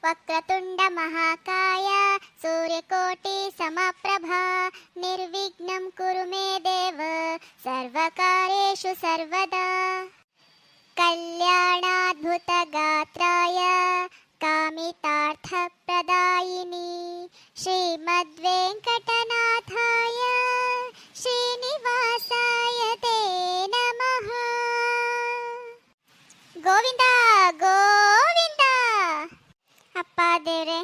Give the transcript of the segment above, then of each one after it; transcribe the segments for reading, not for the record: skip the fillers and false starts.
ವಕ್ರತುಂಡ ಮಹಾಕಾಯ ಸೂರ್ಯಕೋಟಿ ಸಮಪ್ರಭಾ ನಿರ್ವಿಘ್ನಂ ಕುರು ಮೇ ದೇವ ಸರ್ವಕಾರ್ಯೇಷು ಸರ್ವದಾ ಕಲ್ಯಾಣಾದ್ಭುತ ಗಾತ್ರಾಯ ಕಾಮಿತಾರ್ಥಪ್ರದಾಯಿನಿ ಶ್ರೀಮದ್ವೆಂಕಟನಾಥಾಯ ಶ್ರೀನಿವಾಸಾಯ ತೇ ನಮಃ. ಗೋವಿಂದ ಗೋವಿಂದ. ಅಪ್ಪ ದೇವ್ರೆ,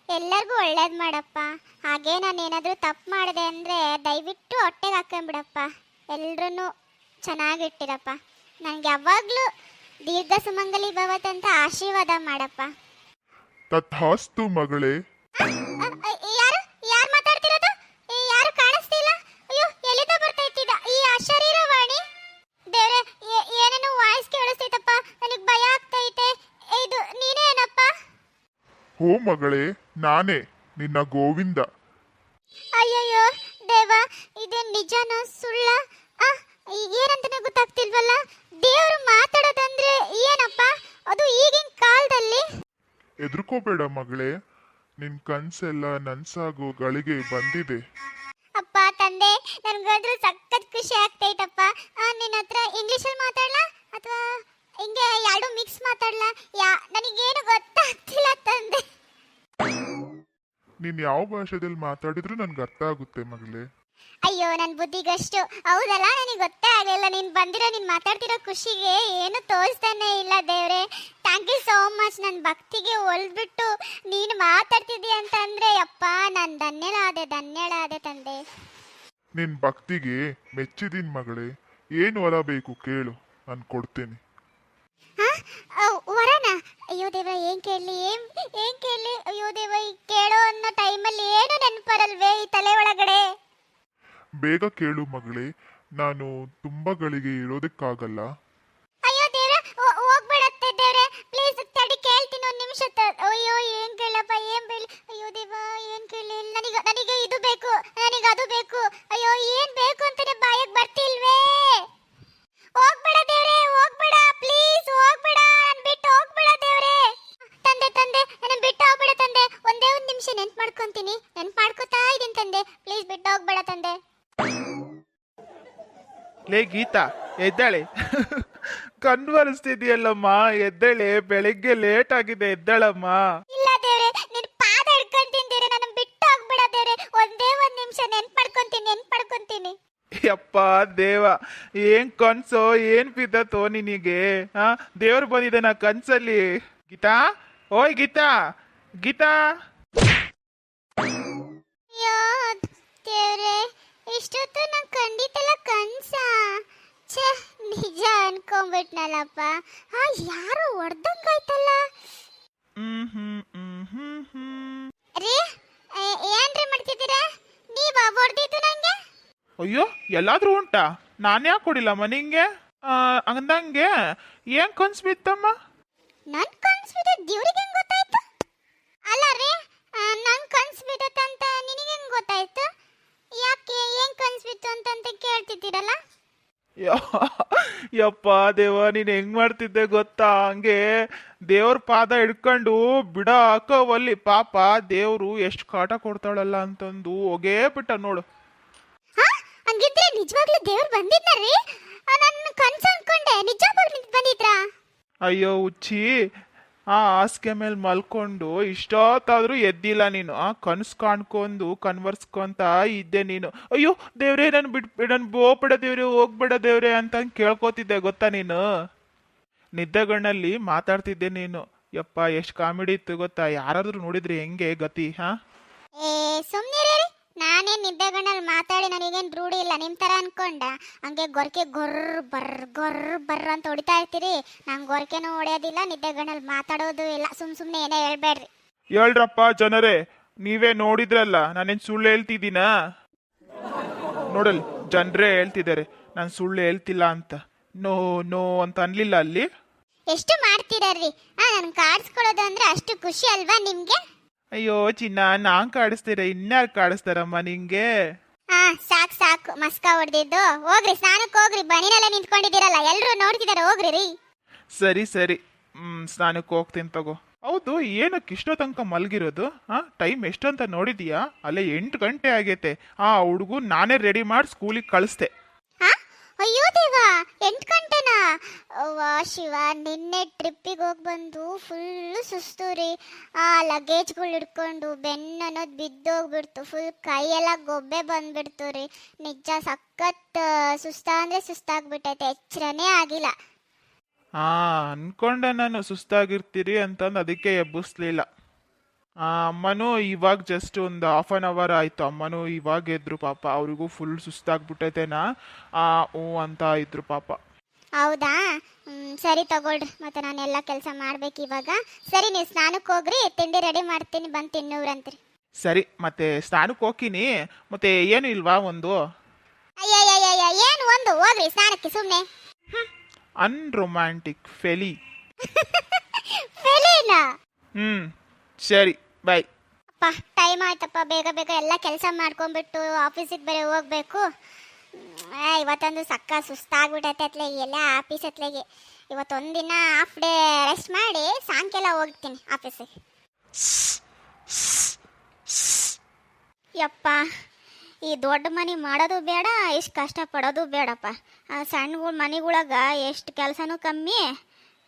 ಎಲ್ಲರಿಗೂ ಒಳ್ಳೇದು ಮಾಡಪ್ಪ. ಹಾಗೆ ನಾನೇನಾದರೂ ತಪ್ಪು ಮಾಡಿದೆ ಅಂದರೆ ದಯವಿಟ್ಟು ಹೊಟ್ಟೆಗೆ ಹಾಕೊಂಬಿಡಪ್ಪ. ಎಲ್ರೂ ಚೆನ್ನಾಗಿಟ್ಟಿರಪ್ಪ. ನನಗೆ ಯಾವಾಗಲೂ ದೀರ್ಘ ಸುಮಂಗಲಿ ಭವತ್ ಅಂತ ಆಶೀರ್ವಾದ ಮಾಡಪ್ಪ. ತಥಾಸ್ತು ಮಗಳೇ. ಯಾರು ಯಾರು ಮಾತಾಡ್ತಿರೋದು? ಯಾರು ಕಾಣಿಸ್ತಿಲ್ಲ. ಅಯ್ಯೋ, ಎಲ್ಲಿಂದ ಬರ್ತಾ ಇತ್ತಿದ ಈ ಅಶರೀರವಾಣಿ? ದೇವ್ರೆ, ಏನೇನೋ ವಾಯ್ಸ್ ಕೇಳಿಸ್ತೈತಪ್ಪ, ನನಗೆ ಭಯ ಆಗ್ತೈತೆ. ಇದು ನೀನೇನಪ್ಪ? ಹೋ ಮಗಳೇ, ನಾನೇ ನಿನ್ನ ಗೋವಿಂದ. ಅಯ್ಯಯ್ಯೋ ದೇವ, ಇದು ನಿಜನೋ ಸುಳ್ಳ? ಏನಂತಾನೆ ಗೊತ್ತಾಗ್ತಿಲ್ವಲ್ಲ. ದೇವರು ಮಾತಾಡೋದಂದ್ರೆ ಏನಪ್ಪ? ಅದು ಈಗಿನ ಕಾಲದಲ್ಲಿ. ಎದುರ್ಕೋಬೇಡ ಮಗಳೇ, ನಿನ್ ಕನ್ಸೆಲ್ಲ ನನ್ಸಾಗೋ ಗಳಿಗೆ ಬಂದಿದೆ. ಅಪ್ಪ ತಂದೆ, ನನ್ಗಾದ್ರೂ ಸಖತ್ ಖುಷಿ ಆಗ್ತೈತಪ್ಪ. ನಿನ್ನ ಹತ್ರ ಇಂಗ್ಲಿಷಲ್ಲಿ ಮಾತಾಡ್ಲಾ ಅಥವಾ ಹಿಂಗೆ ಎರಡು ಮಿಕ್ಸ್ ಮಾತಾಡ್ಲಾ? ನನಗೇನು ಗೊತ್ತಾಗ್ತಿಲ್ಲ ತಂದೆ. ನೀನ್ ಯಾವ ಭಾಷೆದಲ್ಲಿ ಮಾತಾಡಿದ್ರು ನನ್ಗೆ ಅರ್ಥ ಆಗುತ್ತೆ ಮಗಳೇ. ಅಯ್ಯೋ, ನನ್ನ ಬುದ್ಧಿಗಷ್ಟು ಹೌದಲ್ಲ, ನನಗೆ ಗೊತ್ತೇ ಆಗಲಿಲ್ಲ. ನೀನು ಬಂದಿರೋ, ನೀನು ಮಾತಾಡ್ತಿರೋ ಖುಷಿಗೆ ಏನು ತೋರಿಸ್ತಾನೆ ಇಲ್ಲ ದೇವ್ರೆ. Thank you so much. ನನ್ನ ಭಕ್ತಿಗೆ ಒಲ್ಬಿಟ್ಟು ನೀನು ಮಾತಾಡ್ತಿದ್ದೀಯ ಅಂತ ಅಂದರೆ ಅಪ್ಪ, ನಾನು ಧನ್ಯಳಾದೆ ತಂದೆ. ನಿನ್ ಭಕ್ತಿಗೆ ಮೆಚ್ಚಿದೀನ್ ಮಗಳೇ. ಏನು ವರ ಬೇಕು ಕೇಳು, ನಾನು ಕೊಡ್ತೇನೆ. ವರನ? ಅಯ್ಯೋ ದೇವ, ಏನ್ ಕೇಳಲಿ ಅಯ್ಯೋ ದೇವ, ಕೇಳೋ ಅನ್ನೋ ಟೈಮಲ್ಲಿ ಏನು ನೆನಪರಲ್ವೇ ಈ ತಲೆ ಒಳಗಡೆ? ಬೇಗ ಕೇಳು ಮಗಳೇ, ನಾನು ತುಂಬಾ ಗಳಿಗೆ ಇರೋದಕ್ಕಾಗಲ್ಲ. ಅಯ್ಯೋ ದೇವ್ರೆ, ಹೋಗ್ಬೇಡತ್ತೆ ದೇವ್ರೆ, ಪ್ಲೀಸ್ ತಡಿ, ಕೇಳ್ತೀನಿ ಒಂದು ನಿಮಿಷ. ಅಯ್ಯೋ, ಏನ್ ಕೇಳಪ್ಪ, ಏನ್ ಬೇಳಿ? ಅಯ್ಯೋ ದೇವ, ಏನ್ ಕೇಳಿ? ನನಗೆ ಇದು ಬೇಕು, ನನಗೆ ಅದು ಬೇಕು. ಅಯ್ಯೋ, ಏನ್ ಬೇಕು ಅಂತಾನೆ ಬಾಯಕ್ ಬರ್ತಿಲ್ವೇ? ಹೋಗ್ಬೇಡ ದೇವ್ರೆ, ಹೋಗ್ಬೇಡ, ಪ್ಲೀಸ್ ಹೋಗ್ಬೇಡ, ನನ್ ಬಿಟ್ಟು ಹೋಗ್ಬೇಡ ದೇವ್ರೆ. ತಂದೆ ನನ್ನ ಬಿಟ್ಟು ಹೋಗ್ಬೇಡ ತಂದೆ. ಒಂದೇ ಒಂದು ನಿಮಿಷ ನೆನ್ಪು ಮಾಡ್ಕೊತಾ ಇದೀನಿ ತಂದೆ. ಪ್ಲೀಸ್ ಬಿಟ್ಟು ಹೋಗ್ಬೇಡ ತಂದೆ. ಲೇ ಗೀತಾ, ಎದ್ದಾಳೆ. ಕನ್ವರಿಸ್ತಿದ್ಯಲ್ಲಮ್ಮ, ಎದ್ದೇಳೆ. ಬೆಳಿಗ್ಗೆ ಲೇಟ್ ಆಗಿದೆ, ಎದ್ದಾಳಮ್ಮ. ಇಲ್ಲ ದೇವ್ರೆ, ನಿನ್ ಪಾದ ಹಿಡ್ಕೊಂತೀನಿ ದೇವ್ರೆ, ನನ್ನ ಬಿಟ್ಟು ಹೋಗ್ಬೇಡ ದೇವ್ರೆ. ಒಂದೇ ಒಂದು ನಿಮಿಷ ನೆನ್ಪು ಮಾಡ್ಕೊಂತೀನಿ. ಯಪ್ಪ ದೇವ, ಏನ್ ಕನ್ಸೋ, ಏನ್ ಬಿದ್ದತೋ ನಿನಗೆ? ದೇವ್ರು ಬಂದಿದ್ದಾನ ಕನ್ಸಲ್ಲಿ? ಗೀತಾ, ಓಯ್ ಗೀತಾ. ಅಯ್ಯೋ ದೇವ್ರೆ, ಇಷ್ಟೊತ್ತು ನಂಗೆ ಖಂಡಿತಲ್ಲ ಕನ್ಸ. ಛೇ, ನಿಜ ಅನ್ಕೊಂಡ್ಬಿಟ್ನಲ್ಲಪ್ಪ. ಯಾರು ಹೊಡ್ದಂಗಾಯ್ತಲ್ಲ. ರೀ, ಏನ್ರಿ ಮಾಡ್ತಿದ್ದೀರಾ? ನೀವಾ ಹೊಡ್ದಿದ್ದು ನಂಗೆ? ಅಯ್ಯೋ, ಎಲ್ಲಾದ್ರೂ ಉಂಟಾ? ನಾನು ಯಾಕೆ ಕೊಡಿಲ್ಲಮ್ಮ ನಿಂಗೆ? ಅಂದಂಗೆ ಏನ್ ಕನ್ಸ್ ಬಿತ್ತಮ್ಮ? ನನ್ ಕನ್ಸ್ ಬಿದ್ದ ದೇವ್ರಿಗೆ ಹೆಂಗ್ ಗೊತ್ತಾಯ್ತು? ಅಲ್ಲ ರೀ, ನನ್ ಕನ್ಸ್ ಬಿದ್ದತ್ತಂತ ನಿನಗೆ ಹೆಂಗ್ ಗೊತ್ತಾಯ್ತು? ಯಾಕೆ, ಏನ್ ಕನ್ಸ್ ಬಿತ್ತು ಅಂತಂತ ಕೇಳ್ತಿದ್ದೀರಲ್ಲ? ಯಪ್ಪ ದೇವ, ನೀನ್ ಹೆಂಗ್ ಮಾಡ್ತಿದ್ದೆ ಗೊತ್ತಾ? ಹಂಗೆ ದೇವ್ರ ಪಾದ ಹಿಡ್ಕೊಂಡು ಬಿಡ ಹಾಕೋವಲ್ಲಿ. ಪಾಪ ದೇವ್ರು ಎಷ್ಟು ಕಾಟ ಕೊಡ್ತಾಳಲ್ಲ ಅಂತಂದು ಹೋಗೇ ಬಿಟ್ಟ ನೋಡು. ಹಂಗಿದ್ರೆ ನಿಜವಾಗ್ಲೂ ದೇವ್ರು ಬಂದಿದ್ನರಿ? ನನ್ನ ಕನ್ಸ್ ಅನ್ಕೊಂಡೆ, ನಿಜವಾಗ್ಲೂ ಬಂದಿದ್ರಾ? ಅಯ್ಯೋ ಹುಚ್ಚಿ, ಹಾಸಿಗೆ ಮೇಲೆ ಮಲ್ಕೊಂಡು ಇಷ್ಟೊತ್ತಾದ್ರೂ ಎದ್ದಿಲ್ಲ ನೀನು. ಕನ್ಸು ಕಾಣ್ಕೊಂಡು ಕನ್ವರ್ಸ್ಕೊಂತ ಇದ್ದೆ ನೀನು. ಅಯ್ಯೋ ದೇವ್ರೆ, ನನ್ ಹೋಗ್ಬೇಡ ದೇವ್ರೆ, ಹೋಗ್ಬೇಡ ದೇವ್ರೆ ಅಂತ ಕೇಳ್ಕೊತಿದ್ದೆ ಗೊತ್ತಾ ನೀನು? ನಿದ್ದೆಗಣ್ಣಲ್ಲಿ ಮಾತಾಡ್ತಿದ್ದೆ ನೀನು. ಯಪ್ಪ, ಎಷ್ಟು ಕಾಮಿಡಿ ಇತ್ತು ಗೊತ್ತಾ? ಯಾರಾದ್ರೂ ನೋಡಿದ್ರೆ ಹೆಂಗೆ ಗತಿ? ಸುಮ್ನಿರಿ, ನಾನೇನ್ ನಿದ್ದೆಗಣ್ಣಲ್ಲಿ ಮಾತಾಡಿ ನನಗೇನು ರೂಢಿ ಇಲ್ಲ ನಿಮ್ ತರ ಅನ್ಕೊಂಡ. ಹಂಗೆ ಗೊರಕೆ ಗೊರ್ರ ಅಂತ ಹೊಡಿತಾ ಇರ್ತೀರಿ. ನಂಗೆ ಗೊರಕೆನೂ ಹೊಡೆಯೋದಿಲ್ಲ, ನಿದ್ದೆಗಣ್ಣಲ್ಲಿ ಮಾತಾಡೋದು ಇಲ್ಲ. ಸುಮ್ನೆ ಏನೇ ಹೇಳ್ಬೇಡ್ರಿ. ಹೇಳ್ರಪ್ಪ ಜನರೇ, ನೀವೇ ನೋಡಿದ್ರಲ್ಲ, ನಾನೇನ್ ಸುಳ್ಳು ಹೇಳ್ತಿದ್ದೀನಾ? ನೋಡಲ್, ಜನರೇ ಹೇಳ್ತಿದ್ದಾರೆ ನಾನು ಸುಳ್ಳು ಹೇಳ್ತಿಲ್ಲ ಅಂತ. ನೋ ಅಂತ ಅನ್ಲಿಲ್ಲ ಅಲ್ಲಿ. ಎಷ್ಟು ಮಾಡ್ತೀರಲ್ರಿ? ನನ್ ಕಾಡ್ಸ್ಕೊಳ್ಳೋದು ಅಂದ್ರೆ ಅಷ್ಟು ಖುಷಿ ಅಲ್ವಾ ನಿಮ್ಗೆ? ಅಯ್ಯೋ ಚಿನ್ನ, ನಾನ್ ಕಾಡಿಸ್ತೀರ, ಇನ್ಯಾರು ಕಾಡಿಸ್ತಾರಮ್ಮ ನಿಂಗೆ? ಸಾಕು ಮಸ್ಕ ಹೊಡೆದಿದ್ದು. ಹೋಗ್ರಿ, ಸ್ನಾನಕ್ಕೆ ಹೋಗ್ರಿ. ಬನಿನೆಲ್ಲ ನಿಂತ್ಕೊಂಡಿದ್ದೀರಲ್ಲ, ಎಲ್ರು ನೋಡ್ತಿದಾರೆ, ಹೋಗ್ರಿ ರೀ. ಸರಿ ಸ್ನಾನಕ್ಕೆ ಹೋಗ್ತೀನಿ ತಗೋ. ಹೌದು, ಏನಕ್ಕೆ ಇಷ್ಟೋ ತನಕ ಮಲಗಿರೋದು? ಟೈಮ್ ಎಷ್ಟು ಅಂತ ನೋಡಿದೀಯಾ? ಅಲ್ಲೇ 8 ಗಂಟೆ ಆಗೈತೆ. ಆ ಹುಡುಗು ನಾನೇ ರೆಡಿ ಮಾಡಿ ಸ್ಕೂಲಿಗೆ ಕಳಿಸ್ದೆ. ಹಾ ಅಯ್ಯೋ ದೇವ 8 ಗಂಟೆನಾ? ವಾ ಶಿವ, ನಿನ್ನೆ ಟ್ರಿಪ್ಪಿಗೆ ಹೋಗಿ ಬಂದು ಫುಲ್ ಸುಸ್ತು ರೀ. ಆ ಲಗೇಜ್ಗಳು ಹಿಡ್ಕೊಂಡು ಬೆನ್ನು ಅನ್ನೋದು ಬಿದ್ದೋಗ್ಬಿಡ್ತು, ಫುಲ್ ಕೈಯೆಲ್ಲ ಗೊಬ್ಬೆ ಬಂದ್ಬಿಡ್ತು ರೀ. ನಿಜ ಸಖತ್ ಸುಸ್ತ ಅಂದರೆ ಸುಸ್ತಾಗ್ಬಿಟ್ಟೈತೆ, ಎಚ್ಚರನೇ ಆಗಿಲ್ಲ. ಅನ್ಕೊಂಡೆ ನಾನು ಸುಸ್ತಾಗಿರ್ತೀರಿ ಅಂತಂದು, ಅದಕ್ಕೆ ಎಬ್ಬಿಸ್ಲಿಲ್ಲ. ಅಮ್ಮನೂ ಇವಾಗ ಜಸ್ಟ್ ಒಂದು ಹಾಫ್ ಆನ್ ಅವರ್ ಆಯಿತು, ಅಮ್ಮನೂ ಇವಾಗ ಎದ್ರು ಪಾಪ. ಅವ್ರಿಗೂ ಫುಲ್ ಸುಸ್ತಾಗ್ಬಿಟ್ಟೈತೇನಾ. ಹ್ಞೂ ಅಂತ ಇದ್ರು ಪಾಪ. ಹೌದಾ? ಸರಿ ತಗೊಳ್ರಿ, ಮತ್ತೆ ನಾನು ಎಲ್ಲ ಕೆಲಸ ಮಾಡ್ಬೇಕು ಇವಾಗ. ಸರಿ, ನೀವು ಸ್ನಾನಕ್ಕೆ ಹೋಗ್ರಿ, ತಿಂಡಿ ರೆಡಿ ಮಾಡ್ತೀನಿ, ಬಂದು ತಿನ್ನೋರಂತ್ರಿ. ಸರಿ, ಮತ್ತೆ ಸ್ನಾನಕ್ಕೆ ಹೋಗ್ತೀನಿ. ಮತ್ತೆ ಏನು ಇಲ್ವಾ ಒಂದು? ಅಯ್ಯಯ್ಯಯ್ಯ, ಏನು ಒಂದು? ಹೋಗ್ರಿ ಸ್ನಾನಕ್ಕೆ ಸುಮ್ಮನೆ. ಅನ್ರೊಮ್ಯಾಂಟಿಕ್ ಫೆಲಿ. ಫೆಲಿನಾ? ಸರಿ, ಬಾಯ್. ಅಪ್ಪ ಟೈಮ್ ಆಯ್ತಪ್ಪ, ಬೇಗ ಬೇಗ ಎಲ್ಲ ಕೆಲಸ ಮಾಡ್ಕೊಂಡ್ಬಿಟ್ಟು ಆಫೀಸಿಗೆ ಬೇರೆ ಹೋಗ್ಬೇಕು. ಇವತ್ತೊಂದು ಸಕ್ಕ ಸುಸ್ತಾಗ್ಬಿಟ್ಟೈತೆ ಅತ್ಲೆಗೆ, ಎಲ್ಲ ಆಫೀಸ್ ಅತ್ಲೆಗೆ. ಇವತ್ತೊಂದಿನ ಹಾಫ್ ಡೇ ರೆಸ್ಟ್ ಮಾಡಿ ಸಾಯಂಕಾಲ ಹೋಗ್ತೀನಿ ಆಫೀಸಿಗೆ. ಯಪ್ಪ, ಈ ದೊಡ್ಡ ಮನೆ ಮಾಡೋದು ಬೇಡ, ಇಷ್ಟು ಕಷ್ಟಪಡೋದು ಬೇಡಪ್ಪ. ಆ ಸಣ್ಣ ಮನೆಗೊಳಗ ಎಷ್ಟು ಕೆಲಸನೂ ಕಮ್ಮಿ,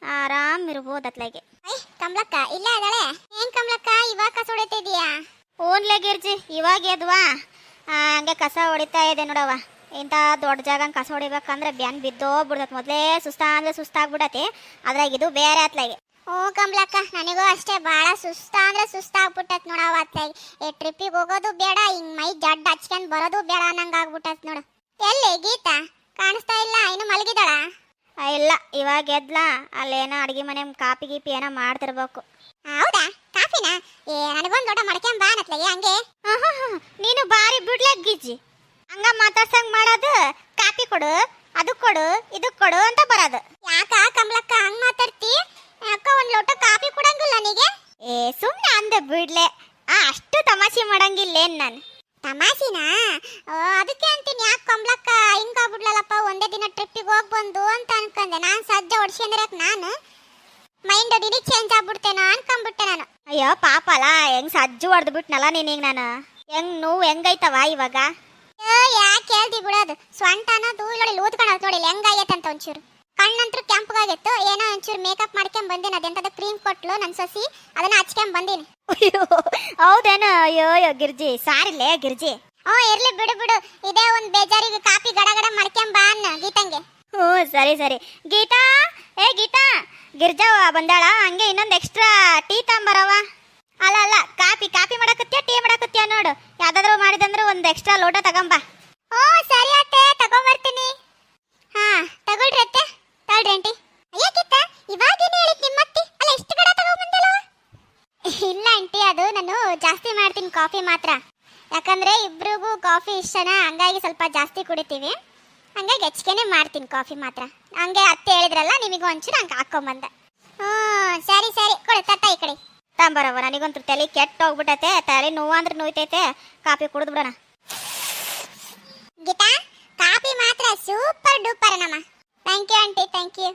ಆರಾಮ್ ಇರ್ಬೋದು ಅತ್ಲಾಗೆ. ಕಮಲಕ್ಕ ಇಲ್ಲ ಅದಳೆ? ಏನ್ ಕಮಲಕ್ಕ ಇವಾಗ ಕಸ ಹೊಡಿತಿದೀಯಾ? ಓನ್ಲೆ ಗಿರ್ಜಿ, ಇವಾಗ ಎದ್ವಾ ಹಂಗೆ ಕಸ ಹೊಡಿತಾ ಇದೆ ನೋಡವ. ಇಂಥ ದೊಡ್ಡ ಜಾಗ ಕಸ ಹೊಡಿಬೇಕಂದ್ರೆ ಬ್ಯಾನ್ ಬಿದ್ದೋಗ್ಬಿಡ್ತೈತೆ. ಮೊದಲೇ ಸುಸ್ತಾಗ್ಬಿಡತಿ, ಅದ್ರಾಗ ಇದು ಬೇರೆ ಅತ್ಲಾಗೆ. ಓ ಕಮಲಕ್ಕ, ನನಗೂ ಅಷ್ಟೇ ಭಾಳ ಸುಸ್ತಾಗ್ಬಿಟ್ಟತ್ ನೋಡವ ಅತ್ಲಾಗೆ. ಟ್ರಿಪ್ಪಿಗೆ ಹೋಗೋದು ಬೇಡ, ಹಿಂಗ್ ಮೈ ಜಡ್ ಹಚ್ಕೊಂಡ್ ಬರೋದು ಬೇಡ ಅನ್ನಂಗೆ ಆಗ್ಬಿಟ್ಟತ್ ನೋಡು. ಎಲ್ಲಿ ಗೀತಾ ಕಾಣಿಸ್ತಾ ಇಲ್ಲ? ಇನ್ನು ಮಲಗಿದಾಳ? ಇಲ್ಲ, ಇವಾಗ ಎದ್ಲಾ. ಅಲ್ಲೇನೋ ಅಡುಗೆ ಮನೆ ಕಾಪಿ ಗೀಪಿ ಏನೋ ಮಾಡ್ತಿರ್ಬೇಕು. ಹೌದಾ? ಕಾಫಿನಾ? ನನಗೊಂದು ದೊಡ್ಡ ಮಡ್ಕೊಂಡ್ ಬಾ ಅನ್ನತ್ಲಾಗೆ ಹಂಗೆ. ನೀನು ಬಾರಿ ಬಿಡ್ಲೆ ಗಿಜ್ಜಿ, ಹಂಗ ಮಾತಾಡ್ಸಂಗ್ ಮಾಡೋದು. ಕಾಪಿ ಕೊಡು, ಅದು ಕೊಡು, ಇದು ಕೊಡು ಅಂತ ಬರೋದು. ಯಾಕ ಕಮಲಕ್ಕ ಹಂಗ್ ಮಾತಾಡ್ತಿ? ಅಕ್ಕ ಒಂದ್ ಲೋಟ ಕಾಫಿ ಕೊಡಂಗಿಲ್ಲ ನನಗೆ? ಸುಮ್ಮನೆ ಅಂದೆ ಬಿಡ್ಲೆ, ಅಷ್ಟು ತಮಾಷೆ ಮಾಡಂಗಿಲ್ಲೇನ್ ನಾನು? ತಮಾಷೆನಾ? ಅದಕ್ಕೆ ಅಂತೀನಿ, ಯಾಕೆ ಕಮಲಕ್ಕ ಹಿಂಗಾಗ್ಬಿಡ್ಲಲ್ಲಪ್ಪ, ಒಂದೇ ದಿನ ಟ್ರಿಪ್ಪಿಗೆ ಹೋಗಿ ಬಂದು ಅಂತ ಅನ್ಕೊಂಡೆ. ನಾನು ಸಜ್ಜ ಹೊಡ್ಸ್ಕೊಂಡ್ರಕ್ ನಾನು ಮೈಂಡ್ ಡಿಡಿ ಚೇಂಜ್ ಆಗ್ಬಿಡ್ತೇನೋ ಅನ್ಕೊಂಡ್ಬಿಟ್ಟೆ ನಾನು. ಅಯ್ಯೋ ಪಾಪ ಅಲ್ಲ, ಹೆಂಗ್ ಸಜ್ಜು ಹೊಡೆದು ಬಿಟ್ನಲ್ಲ ನೀನೀಗ ನಾನು. ನೋವು ಹೆಂಗೈತವ ಇವಾಗ? ಯಾಕೆ ಹೇಳ್ದಿ ಬಿಡೋದು, ಸ್ವಂಟ ಅನ್ನೋದು ನೋಡಿ ಊದ್ಕೊಳೋದು ನೋಡಿ ಹೆಂಗಾಗೈತೆ ಅಂತ. ಒಂಚೂರು ಕಣ್ಣಂತೂ ಕೆಂಪಗಾಗಿತ್ತು, ಏನೋ ಒಂಚೂರು ಮೇಕಪ್ ಮಾಡ್ಕೊಂಡ್ ಬಂದಿನಿ. ಅದೆಂತದ ಕ್ರೀಮ್ ಕೊಟ್ಲು ನನ್ನ ಸೊಸಿ, ಅದನ್ನ ಹಚ್ಕೊಂಡ್ ಬಂದೀನಿ. ಅಯ್ಯೋ ಹೌದೇನೋ? ಅಯ್ಯೋ ಗಿರ್ಜಿ, ಸಾರಿಲ್ಲೇ ಗಿರ್ಜಿ. ಇರ್ಲಿ ಬಿಡು ಬಿಡು, ಇದೇ ಒಂದ್ ಬೇಜಾರಿಗೆ ಕಾಪಿ ಗಡಗಡ ಮಾಡ್ಕೊಂಡ್ ಬಾ ಅನ್ನ ಗೀತಂಗೆ. ಸರಿ ಸರಿ. ಗೀತಾ, ಗೀತಾ, ಗಿರ್ಜಾ ಬಂದಾಳ, ಹಂಗೆ ಇನ್ನೊಂದು ಎಕ್ಸ್ಟ್ರಾ ಟೀ ತಗೊಂಬರವ. ಅಲ್ಲ ಕಾಪಿ ಮಾಡಕತ್ತೀಯ ಟೀ ಮಾಡಕತ್ತೀಯ ನೋಡು, ಯಾವ್ದಾದ್ರು ಮಾಡಿದಂದ್ರೆ ಒಂದು ಎಕ್ಸ್ಟ್ರಾ ಲೋಟ ತಗೊಂಬ. ಸರಿ ಅತ್ತೆ, ತಗೊಂಬರ್ತೀನಿ. ತಗೊಳ್ರಿ ಅತ್ತೆ, ತಗೊಳ್ರಿ ಆಂಟಿ. ಅಯ್ಯಕ್ಕಿತ್ತ ಇವಾಗೇನು ಹೇಳಿದ್ ನಿಮ್ಮತ್ತಿ? ಅಲ್ಲ ಎಷ್ಟು ಕಡೆ ತಗೊಂಬಂದಲ್ಲ? ಇಲ್ಲ ಆಂಟಿ, ಅದು ನಾನು ಜಾಸ್ತಿ ಮಾಡ್ತೀನಿ ಕಾಫಿ ಮಾತ್ರ. ಯಾಕಂದ್ರೆ ಇಬ್ರಿಗೂ ಕಾಫಿ ಇಷ್ಟನಾ, ಹಂಗಾಗಿ ಸ್ವಲ್ಪ ಜಾಸ್ತಿ ಕುಡಿತೀವಿ. ಹಂಗಾಗಿ ಹೆಚ್ಚಿಗೆನೆ ಮಾಡ್ತೀನಿ ಕಾಫಿ ಮಾತ್ರ. ಹಂಗೆ ಅತ್ತೆ ಹೇಳಿದ್ರಲ್ಲ, ನಿಮಗೆ ಒಂಚೂರು ಹಂಗೆ ಹಾಕೊಂಬಂದೆ. ಸರಿ ಸರಿ, ಕೊಡು ತಟ್ಟ ಈ ಕಡೆ ತಂಬರವ. ನನಗಂತೂ ತಲೆ ಕೆಟ್ಟ ಹೋಗ್ಬಿಟ್ಟೈತೆ, ತಲೆ ನೋವು ಅಂದ್ರೆ ನೋಯ್ತೈತೆ. ಕಾಫಿ ಕುಡಿದು ಬಿಡೋಣ. ಗೀತಾ, ಕಾಫಿ ಮಾತ್ರ ಸೂಪರ್ ಡೂಪರ್ ನಮ್ಮ. Thank you aunty, thank you.